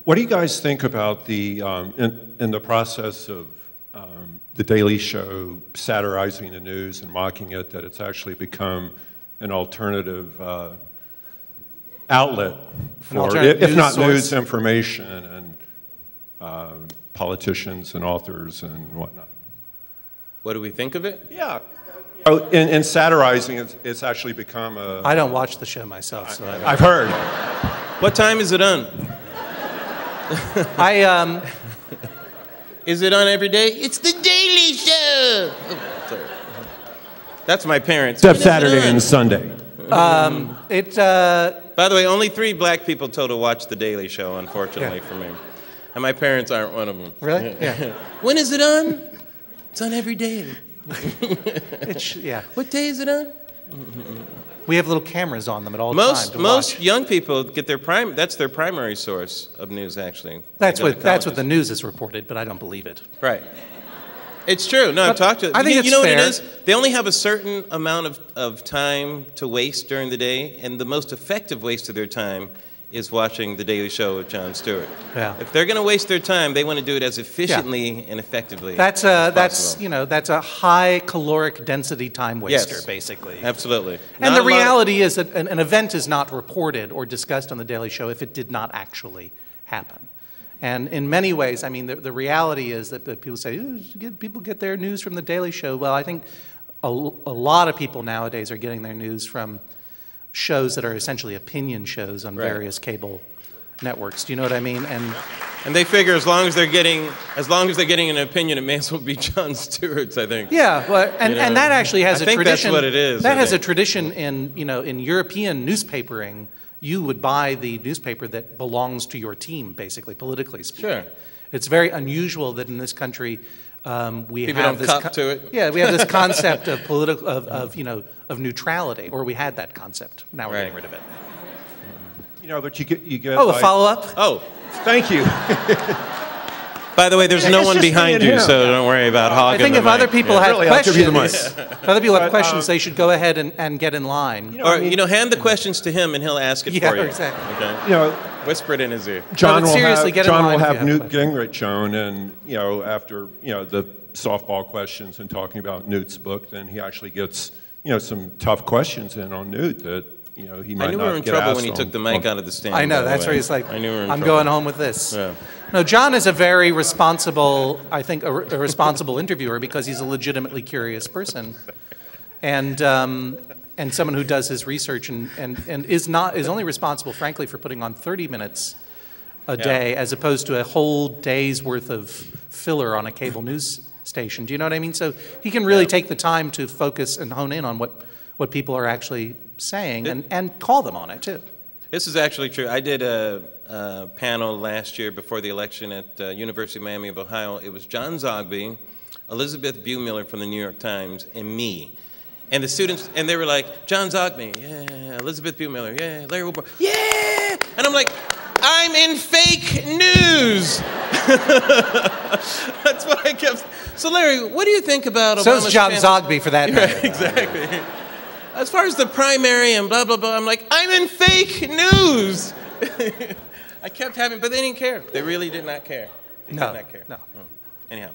What do you guys think about the, in the process of The Daily Show satirizing the news and mocking it, that it's actually become an alternative outlet for, if not news, information, and politicians and authors and whatnot? What do we think of it? Yeah. Oh, in satirizing, it's actually become a... I don't watch the show myself, so I've heard. What time is it on? Is it on every day? It's The Daily Show! Oh, sorry. That's my parents. Except Saturday and Sunday. By the way, only 3 black people total watch The Daily Show, unfortunately for me. And my parents aren't one of them. Really? Yeah. When is it on? It's on every day. Yeah. What day is it on? We have little cameras on them at all times. Most young people get that's their primary source of news, actually. That's what the news has reported, but I don't believe it. Right. It's true. No, I've talked to... I think you know fair. What it is? They only have a certain amount of time to waste during the day, and the most effective waste of their time is watching The Daily Show with Jon Stewart. Yeah. If they're going to waste their time, they want to do it as efficiently and effectively that's as possible. That's a high caloric density time waster, Yes, basically. Absolutely. And the reality is that an event is not reported or discussed on The Daily Show if it did not actually happen. And in many ways, I mean, the reality is that people say, people get their news from The Daily Show. Well, I think a lot of people nowadays are getting their news from shows that are essentially opinion shows on various cable networks. Do you know what I mean? And they figure as long as they're getting an opinion, it may as well be Jon Stewart's, I think. Yeah, well, and that actually has a tradition. I think that's what it is. That has a tradition in in European newspapering. You would buy the newspaper that belongs to your team, basically, politically speaking. Sure. It's very unusual that in this country we People have don't this cop to it. Yeah, we have this concept of of neutrality, or we had that concept. Now we're getting rid of it. But you get. Oh, a follow-up. Oh, thank you. By the way, there's no one behind you, so don't worry about hogging the mic. I think if other people have questions, if other people have questions, they should go ahead and get in line. Hand the questions to him, and he'll ask it for you. Exactly. Okay. Whisper it in his ear. John will have Newt Gingrich on, and after the softball questions and talking about Newt's book, then he actually gets some tough questions in on Newt that he might not get asked. I knew we were in trouble when he took the mic out of the stand. I know, that's where he's like, I knew we were in I'm trouble. going home with this. Yeah. No, John is a very responsible, I think, a responsible interviewer because he's a legitimately curious person, and someone who does his research and is only responsible, frankly, for putting on 30 minutes a day as opposed to a whole day's worth of filler on a cable news station. Do you know what I mean? So he can really take the time to focus and hone in on what people are actually saying and call them on it too. This is actually true. I did a panel last year before the election at University of Miami of Ohio. It was John Zogby, Elizabeth Buemiller from the New York Times, and me. And the students, and they were like, John Zogby, yeah, Elizabeth Buemiller, yeah, Larry Wilmore, yeah! And I'm like, I'm in fake news! That's what I kept... So Larry, what do you think about Obama's... So's John Zogby for that matter. Right, exactly. As far as the primary and blah, blah, blah, I'm like, I'm in fake news! I kept having, but they didn't care. They really did not care. They did not care. No. Anyhow.